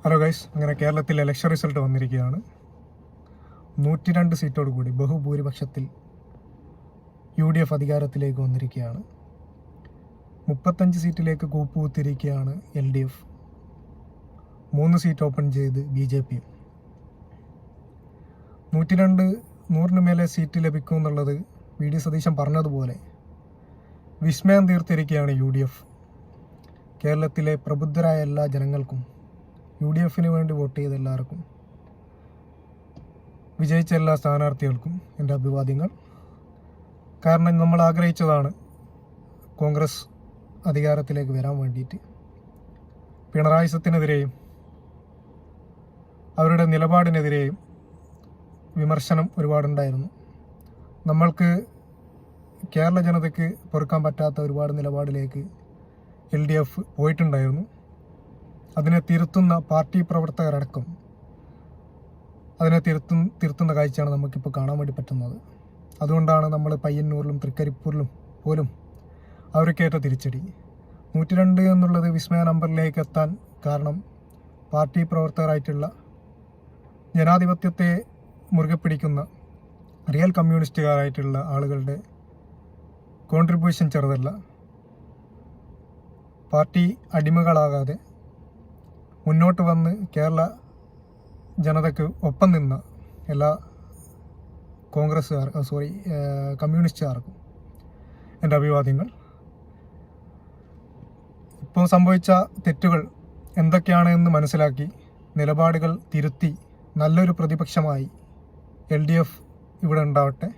Hello guys, അങ്ങനെ കേരളത്തിൽ election result വന്നിരിക്കുകയാണ്. 102 സീറ്റോട് കൂടി ബഹുഭൂരിപക്ഷത്തിൽ UDF അധികാരത്തിലേക്ക് വന്നിരിക്കുകയാണ്. 35 സീറ്റിലേക്ക് കൂപ്പുകുത്തിരിക്കുകയാണ് LDF. 3 സീറ്റ് ഓപ്പൺ ചെയ്ത് BJP. 100 മേലെ സീറ്റ് ലഭിക്കും എന്നുള്ളത് VD സതീശൻ പറഞ്ഞതുപോലെ വിസ്മയം തീർത്തിരിക്കുകയാണ് UDF. കേരളത്തിലെ പ്രബുദ്ധരായ എല്ലാ ജനങ്ങൾക്കും, UDFന് വേണ്ടി വോട്ട് ചെയ്ത എല്ലാവർക്കും, വിജയിച്ച എല്ലാ സ്ഥാനാർത്ഥികൾക്കും എൻ്റെ അഭിവാദ്യങ്ങൾ. കാരണം നമ്മൾ ആഗ്രഹിച്ചതാണ് കോൺഗ്രസ് അധികാരത്തിലേക്ക് വരാൻ വേണ്ടിയിട്ട്. പിണറായിസത്തിനെതിരെയും അവരുടെ നിലപാടിനെതിരെയും വിമർശനം ഒരുപാടുണ്ടായിരുന്നു. നമ്മൾക്ക് കേരള ജനതയ്ക്ക് പൊറുക്കാൻ പറ്റാത്ത ഒരുപാട് നിലപാടിലേക്ക് LDF പോയിട്ടുണ്ടായിരുന്നു. അതിനെ തിരുത്തുന്ന പാർട്ടി പ്രവർത്തകരടക്കം അതിനെ തിരുത്തുന്ന കാഴ്ചയാണ് നമുക്കിപ്പോൾ കാണാൻ വേണ്ടി പറ്റുന്നത്. അതുകൊണ്ടാണ് നമ്മൾ പയ്യന്നൂരിലും തൃക്കരിപ്പൂരിലും പോലും അവർക്കേറ്റ തിരിച്ചടി. 102 എന്നുള്ളത് വിസ്മയ നമ്പറിലേക്ക് എത്താൻ കാരണം പാർട്ടി പ്രവർത്തകരായിട്ടുള്ള, ജനാധിപത്യത്തെ മുറുകെ പിടിക്കുന്ന റിയൽ കമ്മ്യൂണിസ്റ്റുകാരായിട്ടുള്ള ആളുകളുടെ കോൺട്രിബ്യൂഷൻ ചെറുതല്ല. പാർട്ടി അടിമകളാകാതെ മുന്നോട്ട് വന്ന് കേരള ജനതയ്ക്ക് ഒപ്പം നിന്ന എല്ലാ കമ്മ്യൂണിസ്റ്റുകാർക്കും എൻ്റെ അഭിവാദ്യങ്ങൾ. ഇപ്പോൾ സംഭവിച്ച തെറ്റുകൾ എന്തൊക്കെയാണെന്ന് മനസ്സിലാക്കി നിലപാടുകൾ തിരുത്തി നല്ലൊരു പ്രതിപക്ഷമായി LDF ഇവിടെ ഉണ്ടാവട്ടെ.